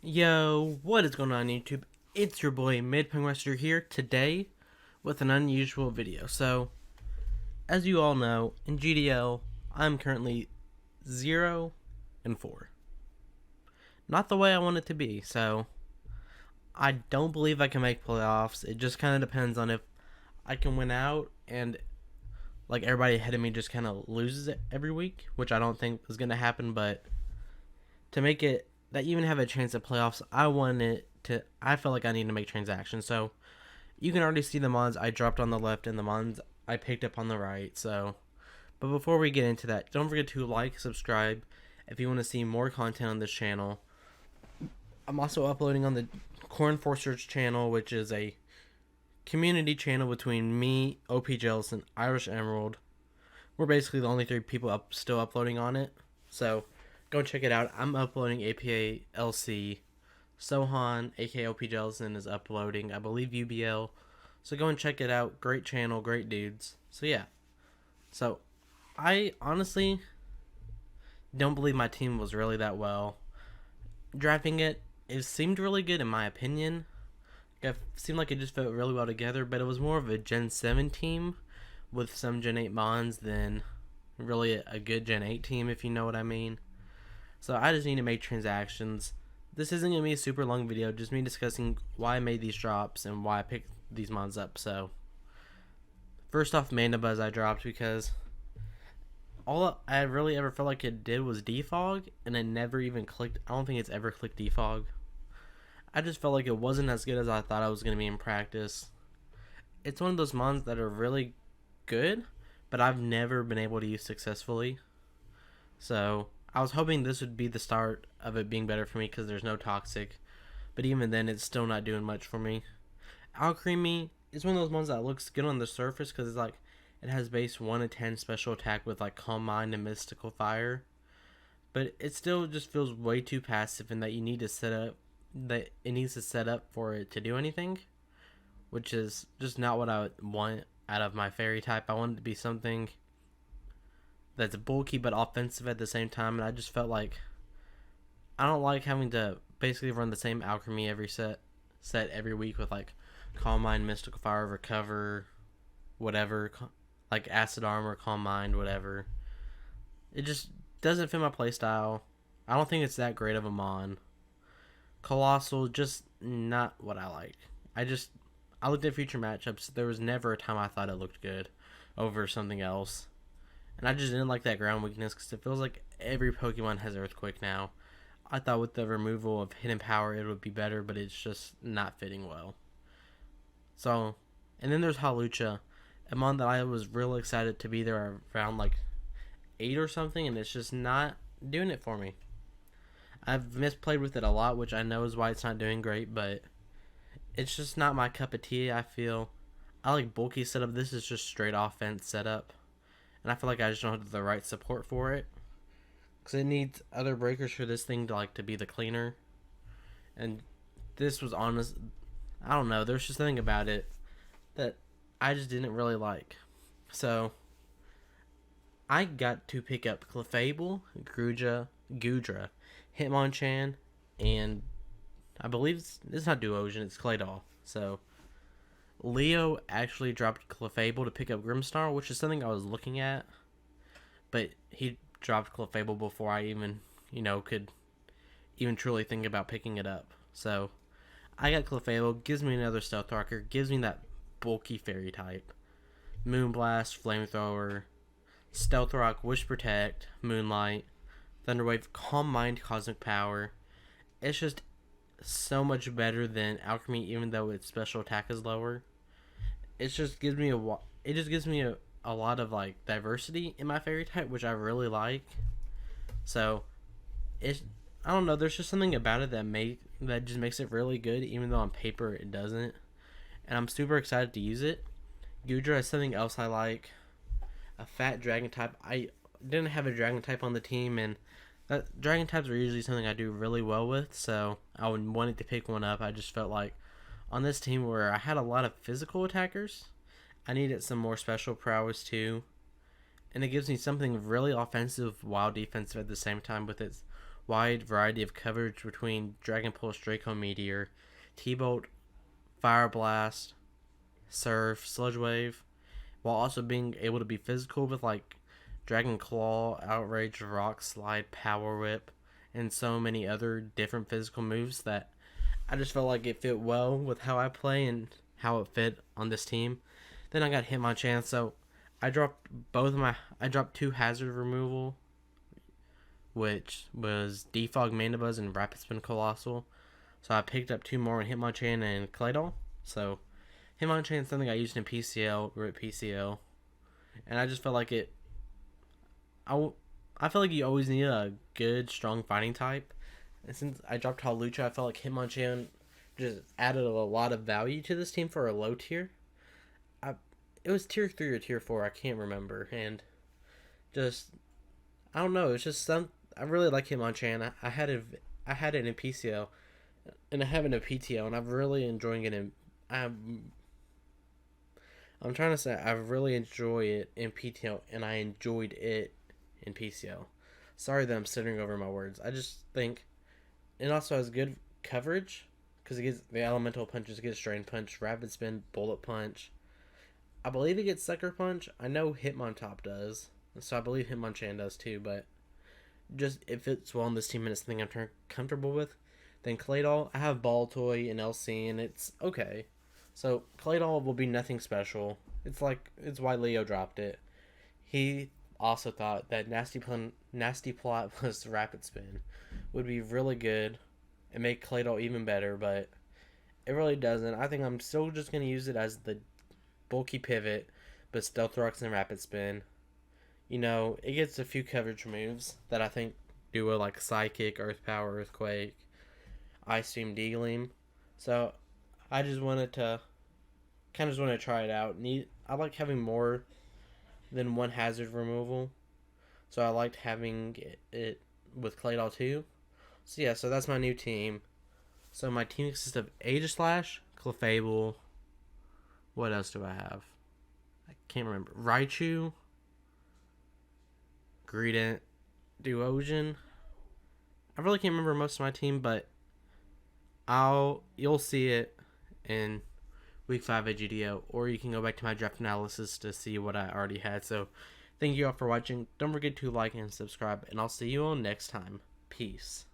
Yo, what is going on YouTube? It's your boy Midpungmaster here today with an unusual video. So, as you all know, in GDL, I'm currently 0-4. Not the way I want it to be, so I don't believe I can make playoffs. It just kind of depends on if I can win out and like everybody ahead of me just kind of loses it every week, which I don't think is going to happen, but to make it that even have a chance at playoffs, I feel like I need to make transactions. So you can already see the mods I dropped on the left and the mods I picked up on the right. So, but before we get into that, don't forget to like, subscribe if you want to see more content on this channel. I'm also uploading on the Corn Forcers channel, which is a community channel between me, OP Jealous, and Irish Emerald. We're basically the only three people still uploading on it. So go check it out. I'm uploading APA LC. Sohan, aka OP Jelson, is uploading. I believe UBL. So go and check it out. Great channel, great dudes. So yeah. So I honestly don't believe my team was really that well. Drafting it seemed really good in my opinion. It seemed like it just felt really well together, but it was more of a Gen 7 team with some Gen 8 Mons than really a good Gen 8 team, if you know what I mean. So I just need to make transactions. This isn't going to be a super long video, just me discussing why I made these drops and why I picked these mons up. So, first off, Mana Buzz I dropped because all I really ever felt like it did was defog, and it never even clicked. I don't think it's ever clicked defog. I just felt like it wasn't as good as I thought I was going to be in practice. It's one of those mons that are really good, but I've never been able to use successfully. So, I was hoping this would be the start of it being better for me because there's no toxic. But even then, it's still not doing much for me. Alcremie is one of those ones that looks good on the surface because it's like it has base 1 to 10 special attack with like Calm Mind and Mystical Fire. But it still just feels way too passive in that you need to set up that it needs to set up for it to do anything, which is just not what I want out of my fairy type. I want it to be something that's bulky but offensive at the same time, and I just felt like I don't like having to basically run the same alchemy every set every week with like Calm Mind, Mystical Fire, Recover, whatever, like Acid Armor, Calm Mind, whatever. It just doesn't fit my playstyle. I don't think it's that great of a mon. Colossal, just not what I like. I looked at future matchups. There was never a time I thought it looked good over something else. And I just didn't like that ground weakness because it feels like every Pokemon has Earthquake now. I thought with the removal of Hidden Power it would be better, but it's just not fitting well. So, and then there's Hawlucha, a mon that I was real excited to be there around like 8 or something, and it's just not doing it for me. I've misplayed with it a lot, which I know is why it's not doing great, but it's just not my cup of tea, I feel. I like bulky setup. This is just straight offense setup. And I feel like I just don't have the right support for it. Because it needs other breakers for this thing to be the cleaner. And this was honest. I don't know. There's just something about it that I just didn't really like. So, I got to pick up Clefable, Gudra, Hitmonchan, and I believe it's not Duosion, it's Claydol. So, Leo actually dropped Clefable to pick up Grimmsnarl, which is something I was looking at, but he dropped Clefable before I even, could even truly think about picking it up. So, I got Clefable, gives me another Stealth Rocker, gives me that bulky fairy type. Moonblast, Flamethrower, Stealth Rock, Wish Protect, Moonlight, Thunderwave, Calm Mind, Cosmic Power. It's just so much better than Alchemy, even though its special attack is lower. It just gives me a lot of like diversity in my fairy type, which I really like. So I don't know, there's just something about it that just makes it really good, even though on paper it doesn't. And I'm super excited to use it. Gudra is something else I like. A fat dragon type. I didn't have a dragon type on the team, and dragon types are usually something I do really well with, so I wanted to pick one up. I just felt like on this team where I had a lot of physical attackers, I needed some more special prowess too. And it gives me something really offensive while defensive at the same time with its wide variety of coverage between Dragon Pulse, Draco Meteor, T-Bolt, Fire Blast, Surf, Sludge Wave, while also being able to be physical with like Dragon Claw, Outrage, Rock Slide, Power Whip, and so many other different physical moves that I just felt like it fit well with how I play and how it fit on this team. Then I got Hitmonchan, so I dropped 2 hazard removal, which was Defog Mandibuzz and Rapid Spin Colossal. So I picked up 2 more in Hitmonchan and Claydol. So Hitmonchan is something I used in PCL, RIP PCL, and I just felt like it. I feel like you always need a good, strong fighting type. And since I dropped Hawlucha, I felt like Hitmonchan just added a lot of value to this team for a low tier. It was tier 3 or tier 4, I can't remember. And just, I don't know, it's just I really like Hitmonchan. I had it in PCL, and I have it in PTO, and I'm really enjoying it I'm trying to say I really enjoy it in PTO, and I enjoyed it in PCL. Sorry that I'm stuttering over my words. I just think it also has good coverage because it gets the elemental punches, it gets Drain Punch, Rapid Spin, Bullet Punch. I believe it gets Sucker Punch. I know Hitmontop does, so I believe Hitmonchan does too. But just if it's well in this team and it's something I'm comfortable with, then Claydol. I have Baltoy and LC, and it's okay. So Claydol will be nothing special. It's why Leo dropped it. He also thought that Nasty Plot plus Rapid Spin would be really good and make Claydol even better, but it really doesn't. I think I'm still just going to use it as the bulky pivot, but Stealth Rocks and Rapid Spin. It gets a few coverage moves that I think do well, like Psychic, Earth Power, Earthquake, Ice Beam, D-Gleam. So I just wanted to try it out. I like having more than one hazard removal, so I liked having it with Claydol too. So yeah, so that's my new team. So my team consists of Aegislash, Clefable. What else do I have? I can't remember. Raichu, Greedent, Duosion. I really can't remember most of my team, but you'll see it in week 5 at GDL, or you can go back to my draft analysis to see what I already had. So thank you all for watching. Don't forget to like and subscribe, and I'll see you all next time. Peace.